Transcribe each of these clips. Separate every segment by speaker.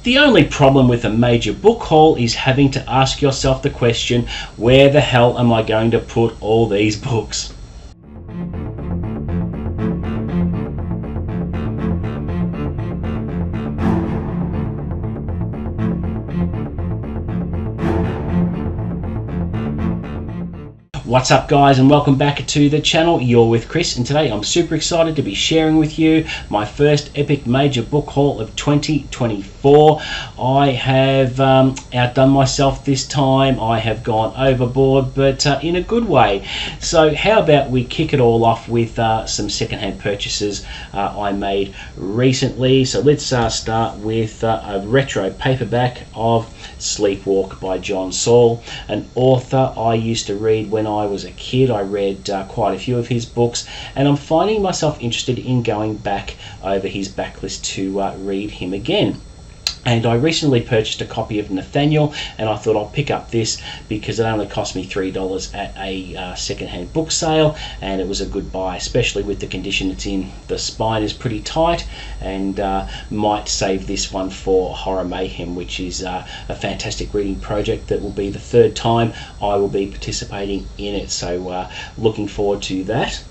Speaker 1: The only problem with a major book haul is having to ask yourself the question, where the hell am I going to put all these books? What's up guys, and welcome back to the channel. You're with Chris, and today I'm super excited to be sharing with you my first epic major book haul of 2024. I have outdone myself this time. I have gone overboard, but in a good way. So how about we kick it all off with some secondhand purchases I made recently. So let's start with a retro paperback of Sleepwalk by John Saul, an author I used to read when I was a kid. I read quite a few of his books, and I'm finding myself interested in going back over his backlist to read him again. And I recently purchased a copy of Nathaniel, and I thought I'll pick up this because it only cost me $3 at a secondhand book sale, and it was a good buy, especially with the condition it's in. The spine is pretty tight, and might save this one for Horror Mayhem, which is a fantastic reading project that will be the third time I will be participating in it. So looking forward to that.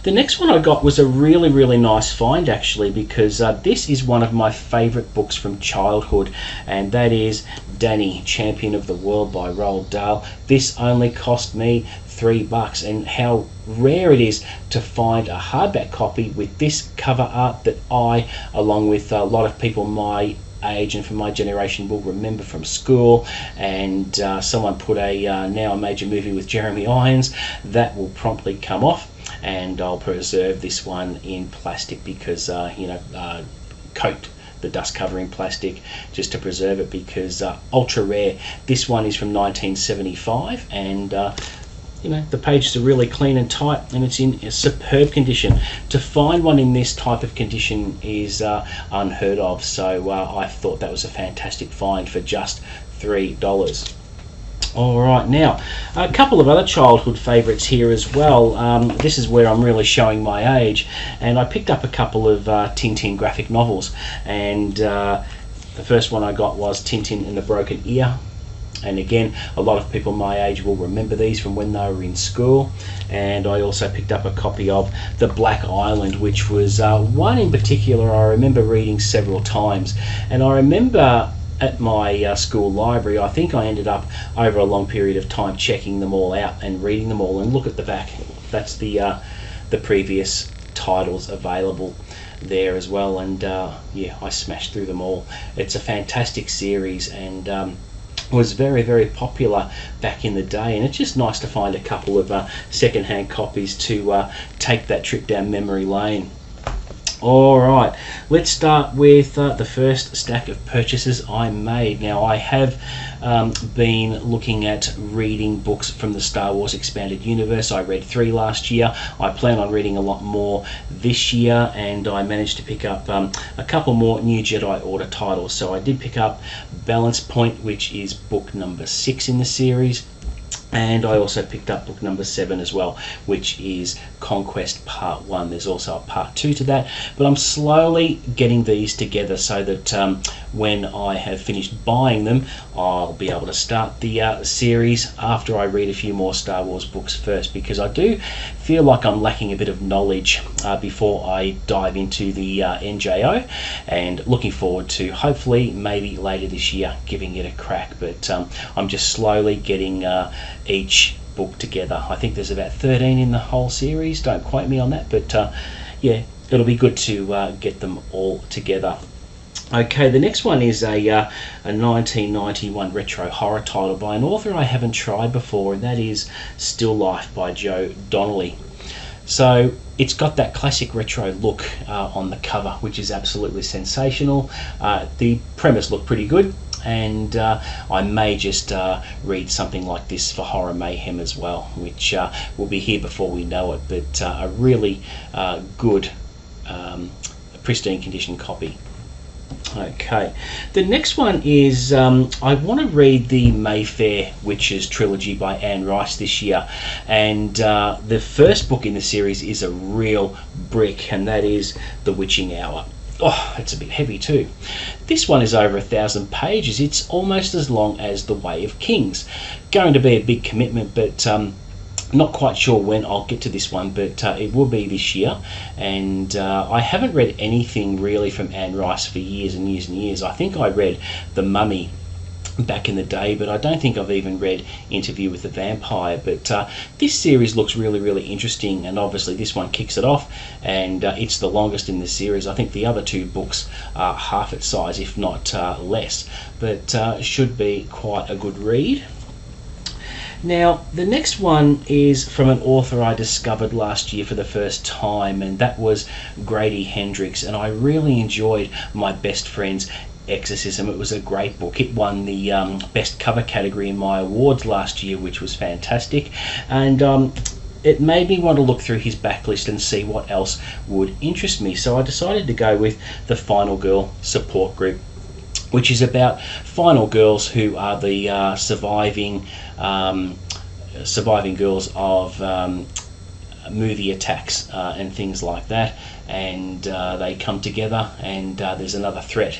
Speaker 1: The next one I got was a really nice find actually, because this is one of my favourite books from childhood, and that is Danny, Champion of the World by Roald Dahl. This only cost me $3, and how rare it is to find a hardback copy with this cover art that I, along with a lot of people my age and from my generation, will remember from school. And someone put a now a major movie with Jeremy Irons that will promptly come off, and I'll preserve this one in plastic because coat the dust covering plastic just to preserve it, because ultra rare. This one is from 1975, and the pages are really clean and tight, and it's in a superb condition. To find one in this type of condition is unheard of, so I thought that was a fantastic find for just $3. Alright, now a couple of other childhood favourites here as well. This is where I'm really showing my age, and I picked up a couple of Tintin graphic novels, and the first one I got was Tintin and the Broken Ear. And again, a lot of people my age will remember these from when they were in school. And I also picked up a copy of The Black Island, which was one in particular I remember reading several times. And I remember at my school library, I think I ended up over a long period of time checking them all out and reading them all. And look at the back, that's the previous titles available there as well. And yeah, I smashed through them all. It's a fantastic series, and was very popular back in the day, and it's just nice to find a couple of second-hand copies to take that trip down memory lane. Alright, let's start with the first stack of purchases I made. Now, I have been looking at reading books from the Star Wars Expanded Universe. I read 3 last year. I plan on reading a lot more this year, and I managed to pick up a couple more New Jedi Order titles. So I did pick up Balance Point, which is book number 6 in the series. And I also picked up book number 7 as well, which is Conquest Part 1. There's also a Part 2 to that, but I'm slowly getting these together so that when I have finished buying them, I'll be able to start the series after I read a few more Star Wars books first, because I do feel like I'm lacking a bit of knowledge before I dive into the NJO, and looking forward to hopefully maybe later this year giving it a crack. But I'm just slowly getting each book together. I think there's about 13 in the whole series, don't quote me on that, but yeah, it'll be good to get them all together. Okay, the next one is a 1991 retro horror title by an author I haven't tried before, and that is Still Life by Joe Donnelly. So it's got that classic retro look on the cover, which is absolutely sensational. The premise looked pretty good, and I may just read something like this for Horror Mayhem as well, which will be here before we know it, but a really good pristine condition copy. Okay, the next one is I want to read the Mayfair Witches trilogy by Anne Rice this year, and the first book in the series is a real brick, and that is The Witching Hour. Oh, it's a bit heavy too. This one is over 1,000 pages. It's almost as long as The Way of Kings. Going to be a big commitment, but not quite sure when I'll get to this one, but it will be this year. And I haven't read anything really from Anne Rice for years and years and years. I think I read The Mummy back in the day, but I don't think I've even read Interview with the Vampire. But this series looks really, really interesting, and obviously this one kicks it off, and it's the longest in the series. I think the other two books are half its size, if not less, but should be quite a good read. Now, the next one is from an author I discovered last year for the first time, and that was Grady Hendrix, and I really enjoyed My Best Friend's Exorcism. It was a great book. It won the best cover category in my awards last year, which was fantastic, and it made me want to look through his backlist and see what else would interest me. So I decided to go with The Final Girl Support Group, which is about final girls who are the surviving girls of movie attacks and things like that, and they come together, and there's another threat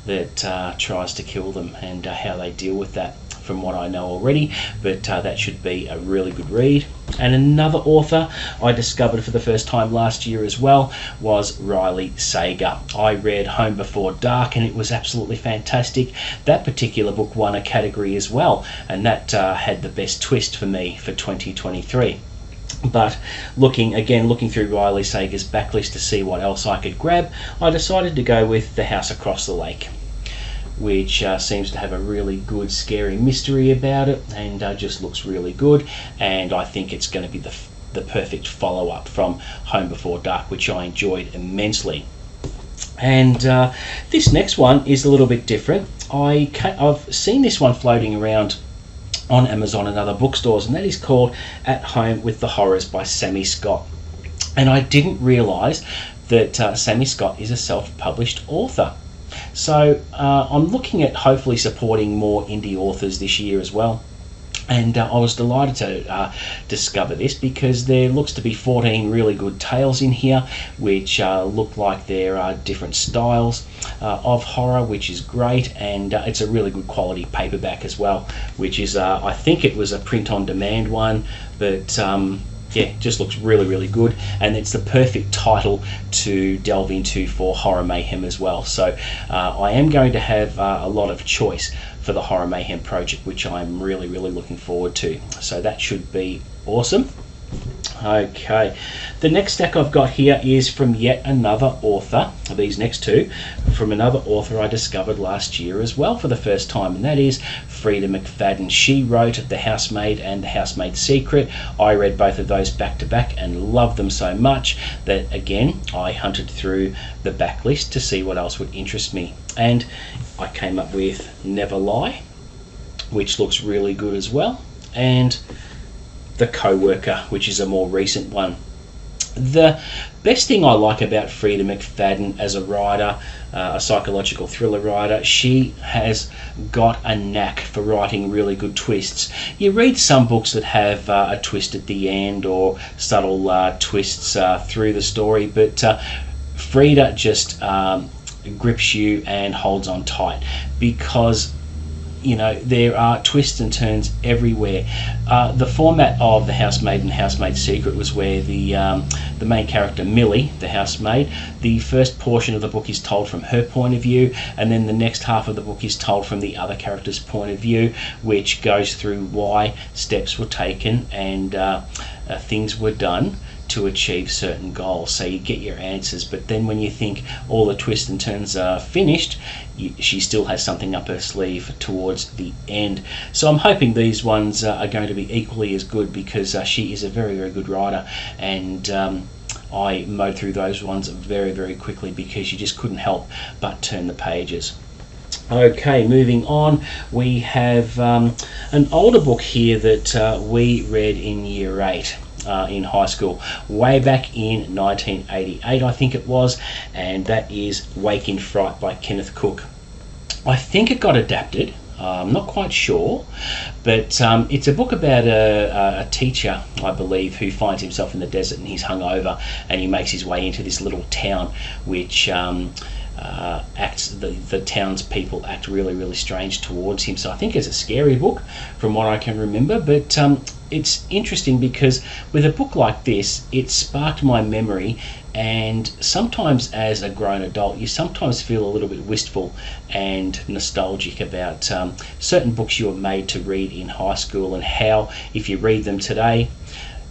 Speaker 1: that tries to kill them, and how they deal with that, from what I know already. But that should be a really good read. And another author I discovered for the first time last year as well was Riley Sager. I read Home Before Dark, and it was absolutely fantastic. That particular book won a category as well, and that had the best twist for me for 2023. But looking through Riley Sager's backlist to see what else I could grab, I decided to go with The House Across the Lake, which seems to have a really good scary mystery about it, and just looks really good. And I think it's going to be the perfect follow-up from Home Before Dark, which I enjoyed immensely. And this next one is a little bit different. I've seen this one floating around on Amazon and other bookstores, and that is called At Home with the Horrors by Sammy Scott. And I didn't realise that Sammy Scott is a self-published author. So I'm looking at hopefully supporting more indie authors this year as well. And I was delighted to discover this, because there looks to be 14 really good tales in here, which look like there are different styles of horror, which is great. And it's a really good quality paperback as well, which is, I think it was a print-on-demand one, but yeah, just looks really, really good, and it's the perfect title to delve into for Horror Mayhem as well. So I am going to have a lot of choice for the Horror Mayhem project, which I'm really, really looking forward to. So that should be awesome. Okay, the next stack I've got here is from yet another author. These next two from another author I discovered last year as well for the first time, and that is Frida McFadden. She wrote The Housemaid and The Housemaid's Secret. I read both of those back to back and loved them so much that, again, I hunted through the backlist to see what else would interest me, and I came up with Never Lie, which looks really good as well, and The Co-Worker, which is a more recent one. The best thing I like about Frida McFadden as a writer, a psychological thriller writer, she has got a knack for writing really good twists. You read some books that have a twist at the end, or subtle twists through the story, but Frida just grips you and holds on tight, because there are twists and turns everywhere. The format of The Housemaid and Housemaid's Secret was where the main character, Millie, the housemaid, the first portion of the book is told from her point of view, and then the next half of the book is told from the other character's point of view, which goes through why steps were taken and things were done to achieve certain goals. So you get your answers, but then when you think all the twists and turns are finished, she still has something up her sleeve towards the end. So I'm hoping these ones are going to be equally as good, because she is a very, very good writer, and I mowed through those ones very, very quickly, because you just couldn't help but turn the pages. Okay, moving on, we have an older book here that we read in year 8 in high school, way back in 1988 I think it was, and that is Wake in Fright by Kenneth Cook. I think it got adapted, I'm not quite sure, but it's a book about a teacher, I believe, who finds himself in the desert, and he's hungover, and he makes his way into this little town which the townspeople act really strange towards him. So I think it's a scary book from what I can remember, but it's interesting because with a book like this, it sparked my memory, and sometimes as a grown adult you sometimes feel a little bit wistful and nostalgic about certain books you were made to read in high school, and how, if you read them today,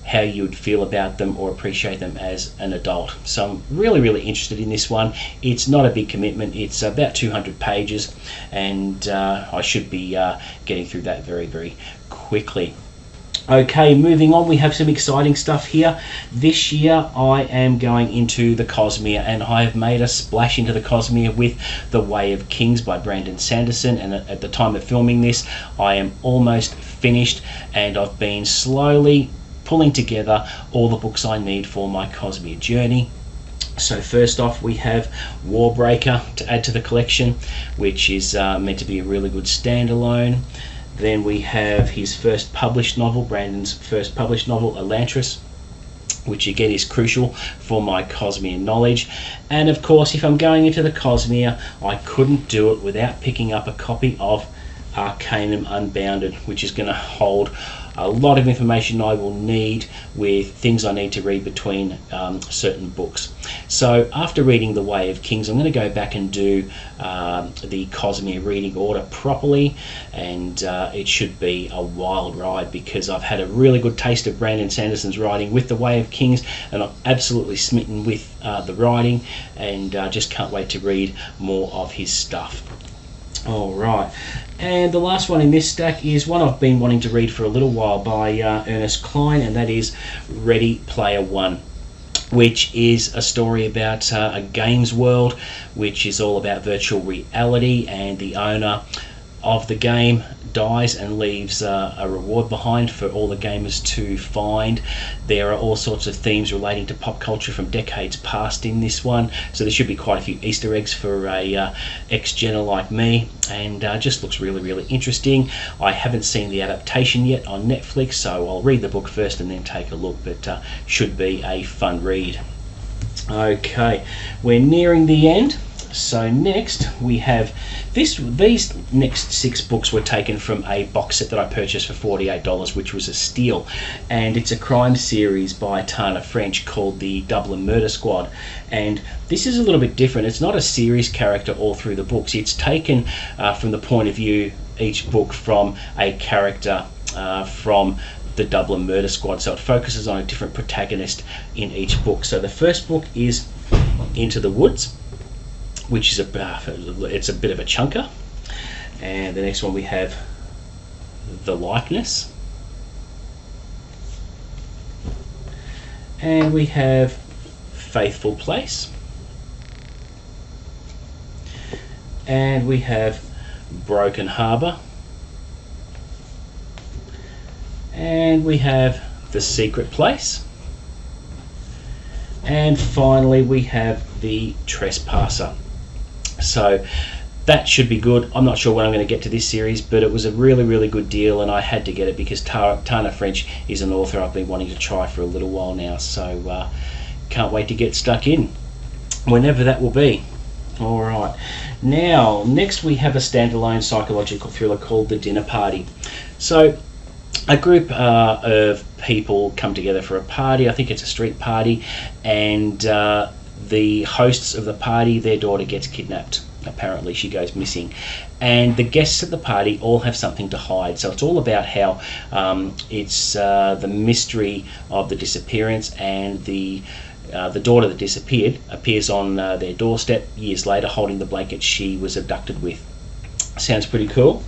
Speaker 1: how you would feel about them or appreciate them as an adult. So I'm really interested in this one. It's not a big commitment. It's about 200 pages, and I should be getting through that very quickly. Okay, moving on, we have some exciting stuff here. This year I am going into the Cosmere, and I have made a splash into the Cosmere with The Way of Kings by Brandon Sanderson, and at the time of filming this I am almost finished, and I've been slowly pulling together all the books I need for my Cosmere journey. So first off, we have Warbreaker to add to the collection, which is meant to be a really good standalone. Then we have his first published novel, Brandon's first published novel, Elantris, which again is crucial for my Cosmere knowledge. And of course, if I'm going into the Cosmere, I couldn't do it without picking up a copy of Arcanum Unbounded, which is going to hold a lot of information I will need with things I need to read between certain books. So after reading The Way of Kings, I'm going to go back and do the Cosmere reading order properly, and it should be a wild ride because I've had a really good taste of Brandon Sanderson's writing with The Way of Kings, and I'm absolutely smitten with the writing, and just can't wait to read more of his stuff. Alright, and the last one in this stack is one I've been wanting to read for a little while by Ernest Cline, and that is Ready Player One, which is a story about a games world which is all about virtual reality, and the owner of the game dies and leaves a reward behind for all the gamers to find. There are all sorts of themes relating to pop culture from decades past in this one, so there should be quite a few Easter eggs for a ex-gener like me, and just looks really interesting. I haven't seen the adaptation yet on Netflix, so I'll read the book first and then take a look, but should be a fun read. Okay, we're nearing the end. So next we have these next 6 books were taken from a box set that I purchased for $48, which was a steal, and it's a crime series by Tana French called the Dublin Murder Squad, and this is a little bit different. It's not a series character all through the books. It's taken from the point of view, each book, from a character from the Dublin Murder Squad, so it focuses on a different protagonist in each book. So the first book is Into the Woods, which is it's a bit of a chunker, and the next one we have The Likeness, and we have Faithful Place, and we have Broken Harbour, and we have The Secret Place, and finally we have The Trespasser. So that should be good. I'm not sure when I'm going to get to this series, but it was a really good deal, and I had to get it because Tana French is an author I've been wanting to try for a little while now, so can't wait to get stuck in whenever that will be. Alright, now next we have a standalone psychological thriller called The Dinner Party. So a group of people come together for a party. I think it's a street party, and the hosts of the party, their daughter gets kidnapped. Apparently she goes missing, and the guests at the party all have something to hide. So it's all about how it's the mystery of the disappearance, and the daughter that disappeared appears on their doorstep years later holding the blanket she was abducted with. Sounds pretty cool.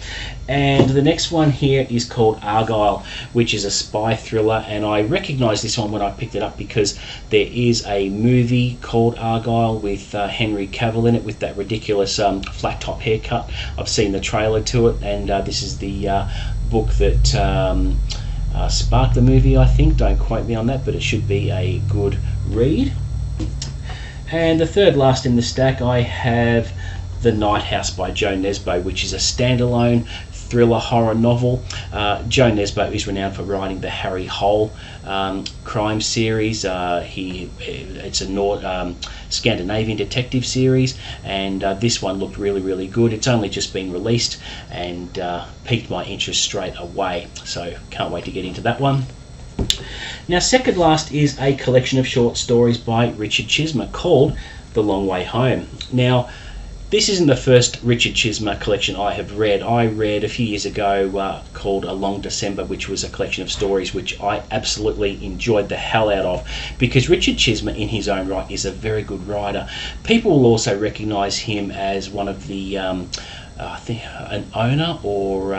Speaker 1: And the next one here is called Argyle, which is a spy thriller, and I recognised this one when I picked it up because there is a movie called Argyle with Henry Cavill in it with that ridiculous flat top haircut. I've seen the trailer to it, and this is the book that sparked the movie, I think. Don't quote me on that, but it should be a good read. And the third last in the stack, I have The Night House by Joe Nesbo, which is a standalone thriller horror novel. Joe Nesbo is renowned for writing the Harry Hole crime series. It's a Scandinavian detective series, and this one looked really good. It's only just been released and piqued my interest straight away, so can't wait to get into that one. Now, second last is a collection of short stories by Richard Chismer called The Long Way Home. Now, this isn't the first Richard Chismer collection I have read. I read a few years ago called A Long December, which was a collection of stories which I absolutely enjoyed the hell out of, because Richard Chismer in his own right is a very good writer. People will also recognise him as one of the, I think, an owner or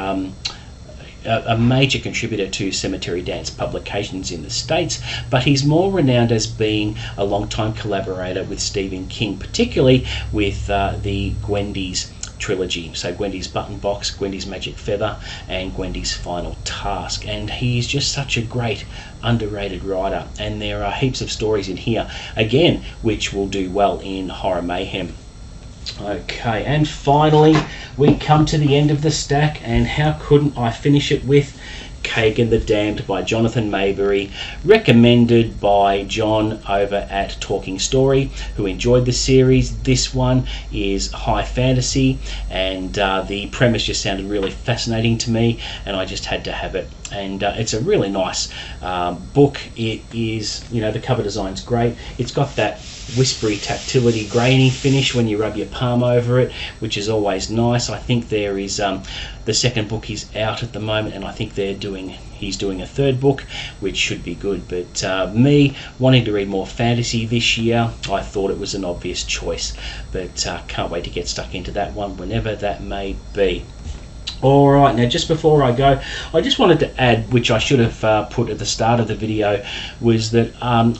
Speaker 1: a major contributor to Cemetery Dance publications in the States, but he's more renowned as being a long-time collaborator with Stephen King, particularly with the Gwendy's trilogy. So Gwendy's Button Box, Gwendy's Magic Feather, and Gwendy's Final Task. And he's just such a great, underrated writer. And there are heaps of stories in here, again, which will do well in Horror Mayhem. Okay, and finally we come to the end of the stack, and how couldn't I finish it with Kagan the Damned by Jonathan Mayberry, recommended by John over at Talking Story, who enjoyed the series. This one is high fantasy, and the premise just sounded really fascinating to me, and I just had to have it. And it's a really nice book. It is, the cover design's great. It's got that whispery tactility, grainy finish when you rub your palm over it, which is always nice. I think there is the second book is out at the moment, and I think he's doing a third book, which should be good. But me wanting to read more fantasy this year, I thought it was an obvious choice. But can't wait to get stuck into that one, whenever that may be. Alright, now just before I go, I just wanted to add, which I should have put at the start of the video, was that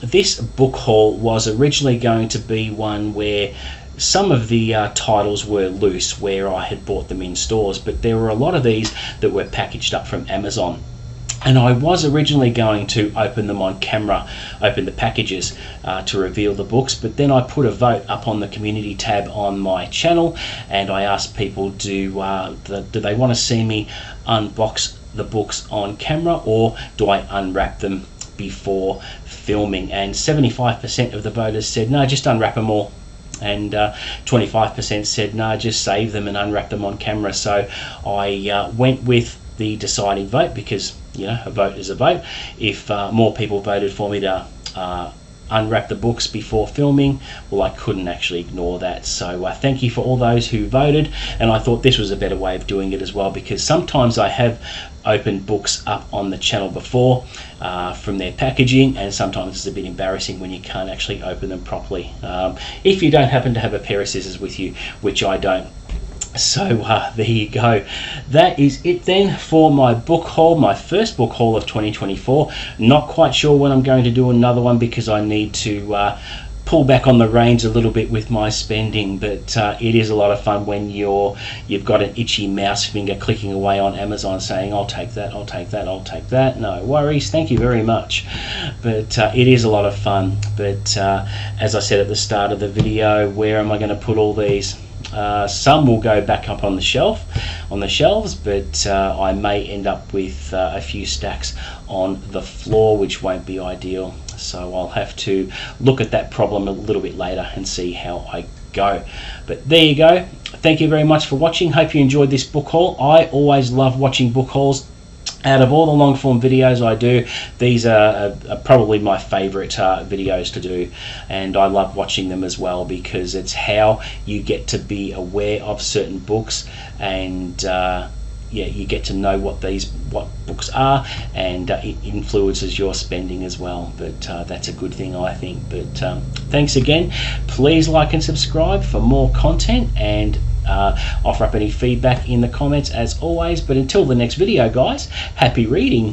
Speaker 1: this book haul was originally going to be one where some of the titles were loose, where I had bought them in stores, but there were a lot of these that were packaged up from Amazon. And I was originally going to open them on camera, open the packages to reveal the books, but then I put a vote up on the community tab on my channel, and I asked people, do they want to see me unbox the books on camera, or do I unwrap them before filming? And 75% of the voters said, no, just unwrap them all. And 25% said, no, just save them and unwrap them on camera. So I went with the deciding vote, because a vote is a vote. If more people voted for me to unwrap the books before filming, well, I couldn't actually ignore that. So thank you for all those who voted, and I thought this was a better way of doing it as well, because sometimes I have opened books up on the channel before from their packaging, and sometimes it's a bit embarrassing when you can't actually open them properly, if you don't happen to have a pair of scissors with you, which I don't. So there you go. That is it then for my book haul, my first book haul of 2024. Not quite sure when I'm going to do another one, because I need to pull back on the reins a little bit with my spending, but it is a lot of fun when you've got an itchy mouse finger clicking away on Amazon saying, I'll take that, I'll take that, I'll take that, no worries, thank you very much. But it is a lot of fun. But as I said at the start of the video, where am I going to put all these? Some will go back up on the shelves, but I may end up with a few stacks on the floor, which won't be ideal. So I'll have to look at that problem a little bit later and see how I go. But there you go. Thank you very much for watching. Hope you enjoyed this book haul. I always love watching book hauls. Out of all the long form videos I do, these are probably my favourite videos to do, and I love watching them as well, because it's how you get to be aware of certain books, and you get to know what books are, and it influences your spending as well. But that's a good thing, I think. But thanks again. Please like and subscribe for more content, and offer up any feedback in the comments as always. But until the next video, guys, happy reading.